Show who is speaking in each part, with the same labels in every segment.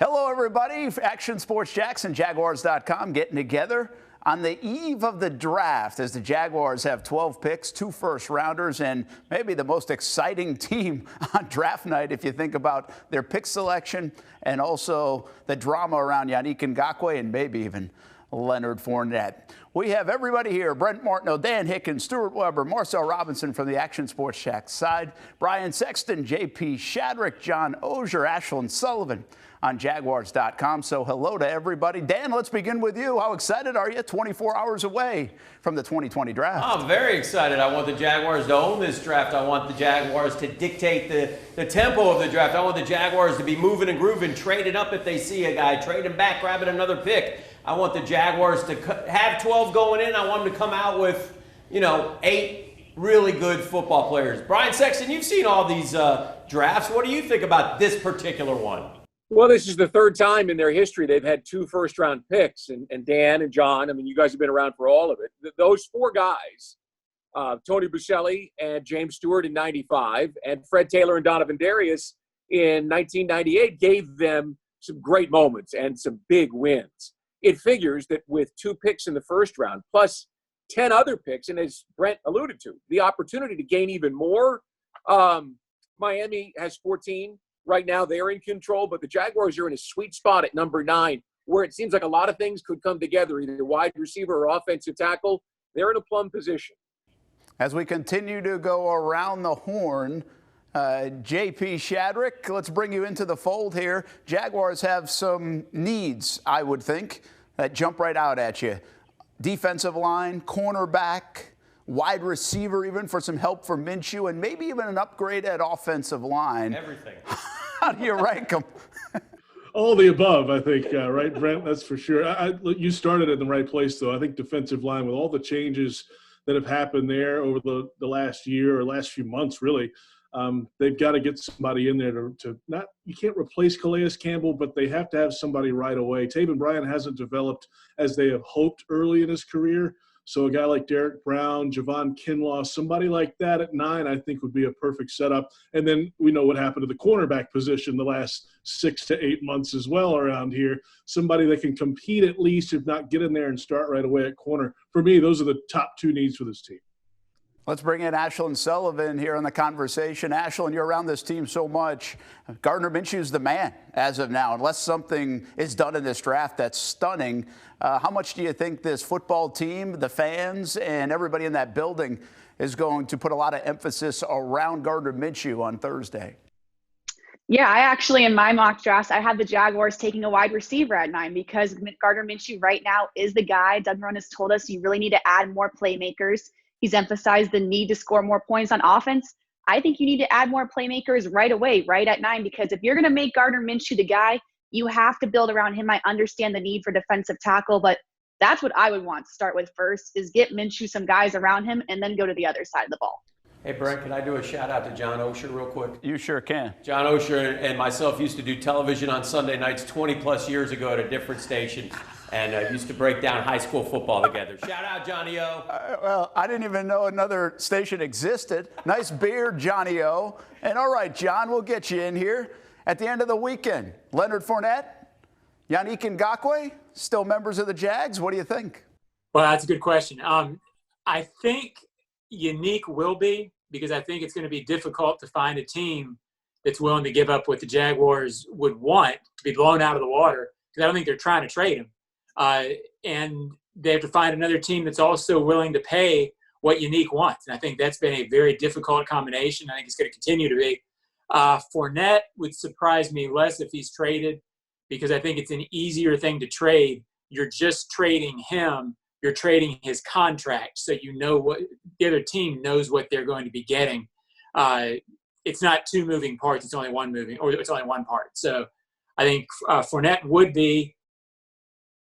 Speaker 1: Hello, everybody. Action Sports Jax and Jaguars.com getting together on the eve of the draft as the Jaguars have 12 picks, 2 first-rounders, and maybe the most exciting team on draft night if you think about their pick selection and also the drama around Yannick Ngakoue and maybe even Leonard Fournette. We have everybody here: Brent Martineau, Dan Hickens, Stuart Weber, Marcel Robinson from the Action Sports Jax side, Brian Sexton, JP Shadrach, John Oehser, Ashland Sullivan on Jaguars.com. So hello to everybody. Dan, let's begin with you. How excited are you? 24 hours away from the 2020 draft.
Speaker 2: I'm very excited. I want the Jaguars to own this draft. I want the Jaguars to dictate the tempo of the draft. I want the Jaguars to be moving and grooving, trading up if they see a guy, trading back, grabbing another pick. I want the Jaguars to have 12 going in. I want them to come out with, 8 really good football players. Brian Sexton, you've seen all these drafts. What do you think about this particular one?
Speaker 3: Well, this is the third time in their history they've had 2 first-round picks. And Dan and John, you guys have been around for all of it. Those 4 guys, Tony Boselli and James Stewart in 95, and Fred Taylor and Donovan Darius in 1998 gave them some great moments and some big wins. It figures that with 2 picks in the first round, plus 10 other picks, and as Brent alluded to, the opportunity to gain even more. Miami has 14. Right now, they're in control, but the Jaguars are in a sweet spot at number 9, where it seems like a lot of things could come together, either wide receiver or offensive tackle. They're in a plum position.
Speaker 1: As we continue to go around the horn, JP Shadrach, let's bring you into the fold here. Jaguars have some needs, I would think, that jump right out at you. Defensive line, cornerback, wide receiver, even for some help for Minshew, and maybe even an upgrade at offensive line.
Speaker 2: Everything.
Speaker 1: How do you rank them?
Speaker 4: All the above, I think, right, Brent? That's for sure. You started in the right place, though. I think defensive line, with all the changes that have happened there over the last year or last few months, really, they've got to get somebody in there to not – you can't replace Calais Campbell, but they have to have somebody right away. Taven Bryan hasn't developed as they have hoped early in his career. So a guy like Derek Brown, Javon Kinlaw, somebody like that at 9, I think would be a perfect setup. And then we know what happened to the cornerback position the last 6 to 8 months as well around here. Somebody that can compete at least, if not get in there and start right away at corner. For me, those are the top 2 needs for this team.
Speaker 1: Let's bring in Ashland Sullivan here in the conversation. Ashland, you're around this team so much. Gardner Minshew's the man as of now, unless something is done in this draft that's stunning. How much do you think this football team, the fans, and everybody in that building is going to put a lot of emphasis around Gardner Minshew on Thursday?
Speaker 5: Yeah, I actually, in my mock drafts, I had the Jaguars taking a wide receiver at 9 because Gardner Minshew right now is the guy. Doug Marrone has told us you really need to add more playmakers. He's emphasized the need to score more points on offense. I think you need to add more playmakers right away, right at 9, because if you're going to make Gardner Minshew the guy, you have to build around him. I understand the need for defensive tackle, but that's what I would want to start with first, is get Minshew some guys around him and then go to the other side of the ball.
Speaker 2: Hey, Brent, can I do a shout-out to John Oehser real quick?
Speaker 1: You sure can.
Speaker 2: John Oehser and myself used to do television on Sunday nights 20-plus years ago at a different station, and used to break down high school football together. Shout-out, Johnny O.
Speaker 1: Well, I didn't even know another station existed. Nice beard, Johnny O. And all right, John, we'll get you in here. At the end of the weekend, Leonard Fournette, Yannick Ngakoue, still members of the Jags. What do you think?
Speaker 6: Well, that's a good question. I think Yannick will be, because I think it's going to be difficult to find a team that's willing to give up what the Jaguars would want to be blown out of the water, because I don't think they're trying to trade him. And they have to find another team that's also willing to pay what Yannick wants. And I think that's been a very difficult combination. I think it's going to continue to be. Fournette would surprise me less if he's traded, because I think it's an easier thing to trade. You're just trading him. You're trading his contract, so you know what the other team knows what they're going to be getting. It's not 2 moving parts; it's only one part. So I think Fournette would be.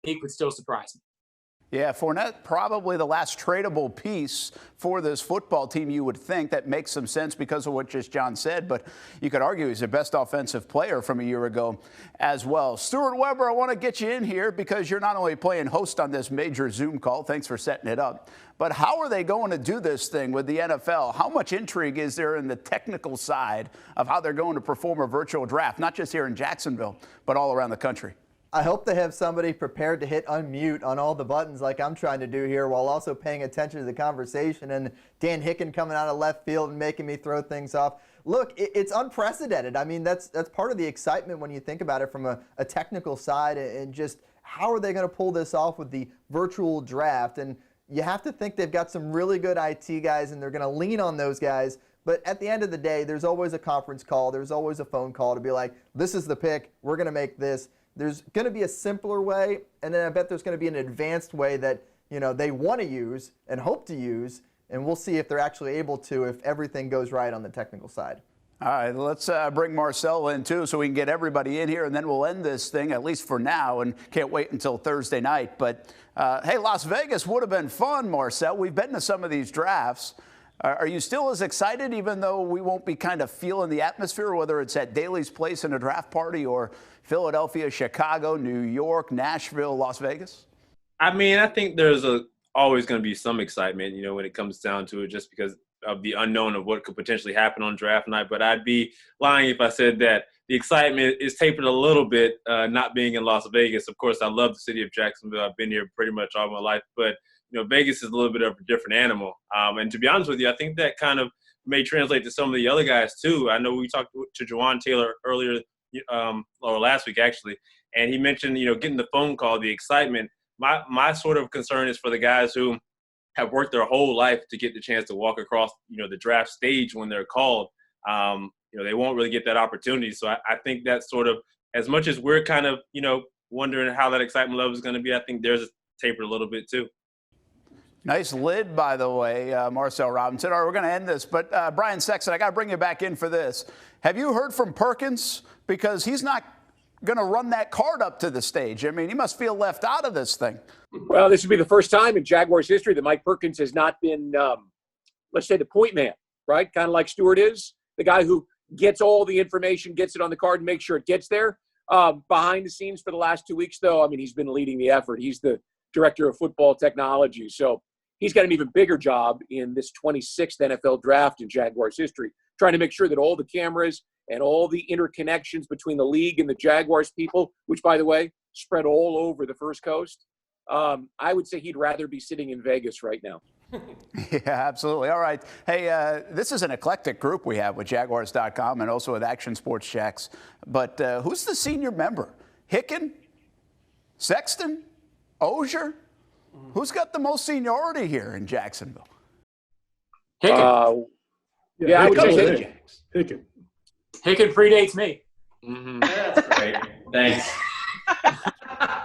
Speaker 6: He would still surprise me.
Speaker 1: Yeah, Fournette, probably the last tradable piece for this football team, you would think. That makes some sense because of what just John said, but you could argue he's the best offensive player from a year ago as well. Stuart Weber, I want to get you in here because you're not only playing host on this major Zoom call, thanks for setting it up, but how are they going to do this thing with the NFL? How much intrigue is there in the technical side of how they're going to perform a virtual draft, not just here in Jacksonville, but all around the country?
Speaker 7: I hope they have somebody prepared to hit unmute on all the buttons like I'm trying to do here while also paying attention to the conversation, and Dan Hicken coming out of left field and making me throw things off. Look, it's unprecedented. I mean, that's part of the excitement when you think about it from a technical side, and just how are they going to pull this off with the virtual draft. And you have to think they've got some really good IT guys, and they're going to lean on those guys. But at the end of the day, there's always a conference call. There's always a phone call to be like, this is the pick. We're going to make this. There's going to be a simpler way, and then I bet there's going to be an advanced way that, you know, they want to use and hope to use, and we'll see if they're actually able to if everything goes right on the technical side.
Speaker 1: All right, let's bring Marcel in, too, so we can get everybody in here, and then we'll end this thing, at least for now, and can't wait until Thursday night. But, hey, Las Vegas would have been fun, Marcel. We've been to some of these drafts. Are you still as excited, even though we won't be kind of feeling the atmosphere, whether it's at Daly's Place in a draft party or Philadelphia, Chicago, New York, Nashville, Las Vegas?
Speaker 8: I mean, I think there's always going to be some excitement, you know, when it comes down to it, just because of the unknown of what could potentially happen on draft night. But I'd be lying if I said that the excitement is tapered a little bit, not being in Las Vegas. Of course, I love the city of Jacksonville. I've been here pretty much all my life, but you know, Vegas is a little bit of a different animal. And to be honest with you, I think that kind of may translate to some of the other guys too. I know we talked to Jawan Taylor earlier, or last week actually, and he mentioned, you know, getting the phone call, the excitement. My sort of concern is for the guys who have worked their whole life to get the chance to walk across, you know, the draft stage when they're called. You know, they won't really get that opportunity. So I think that sort of, as much as we're kind of, you know, wondering how that excitement level is going to be, I think there's tapered a little bit too.
Speaker 1: Nice lid, by the way, Marcel Robinson. All right, we're going to end this, but Brian Sexton, I got to bring you back in for this. Have you heard from Perkins? Because he's not going to run that card up to the stage. I mean, he must feel left out of this thing.
Speaker 3: Well, this would be the first time in Jaguars history that Mike Perkins has not been, let's say, the point man, right? Kind of like Stuart is, the guy who gets all the information, gets it on the card, and makes sure it gets there. Behind the scenes for the last 2 weeks, though, I mean, he's been leading the effort. He's the director of football technology. So he's got an even bigger job in this 26th NFL draft in Jaguars history, trying to make sure that all the cameras and all the interconnections between the league and the Jaguars people, which, by the way, spread all over the First Coast, I would say he'd rather be sitting in Vegas right now.
Speaker 1: Yeah, absolutely. All right. Hey, this is an eclectic group we have with Jaguars.com and also with Action Sports Jax. But who's the senior member? Hicken? Sexton? Ozier? Who's got the most seniority here in Jacksonville?
Speaker 6: Hicken.
Speaker 3: Yeah, I would say
Speaker 4: Hicken.
Speaker 6: Hicken predates me.
Speaker 2: Mm-hmm. That's great. Thanks.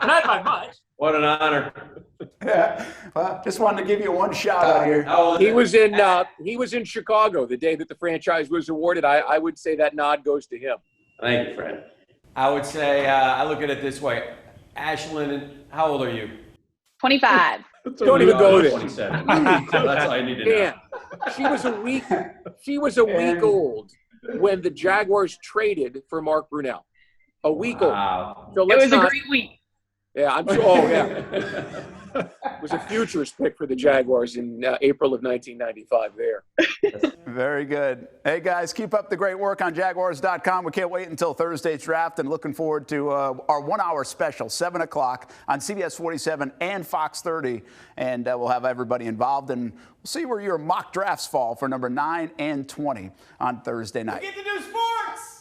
Speaker 6: Not by much.
Speaker 2: What an honor.
Speaker 1: Yeah. Well, just wanted to give you one shout out here.
Speaker 3: He was in Chicago the day that the franchise was awarded. I would say that nod goes to him.
Speaker 2: Thank you, Fred. I would say I look at it this way. Ashland, how old are you?
Speaker 5: 25.
Speaker 3: Don't even go there.
Speaker 2: 27. That's all I need to know.
Speaker 3: Dan, she was a week old when the Jaguars traded for Mark Brunell. A week old. So
Speaker 5: It was a great week.
Speaker 3: Yeah, I'm sure. Oh, yeah. It was a futurist pick for the Jaguars in April of 1995 there.
Speaker 1: Very good. Hey, guys, keep up the great work on Jaguars.com. We can't wait until Thursday's draft and looking forward to our 1 hour special, 7 o'clock on CBS 47 and Fox 30. And we'll have everybody involved, and we'll see where your mock drafts fall for number 9 and 20 on Thursday night.
Speaker 2: We get to do sports!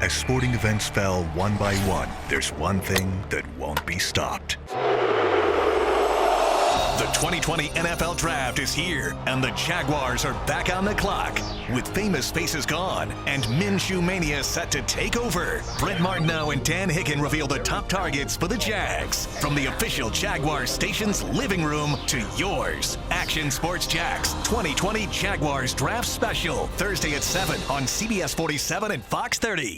Speaker 9: As sporting events fell one by one, there's one thing that won't be stopped. The 2020 NFL Draft is here, and the Jaguars are back on the clock. With famous faces gone and Minshew Mania set to take over, Brent Martineau and Dan Hicken reveal the top targets for the Jags. From the official Jaguars station's living room to yours. Action Sports Jax 2020 Jaguars Draft Special, Thursday at 7 on CBS 47 and Fox 30.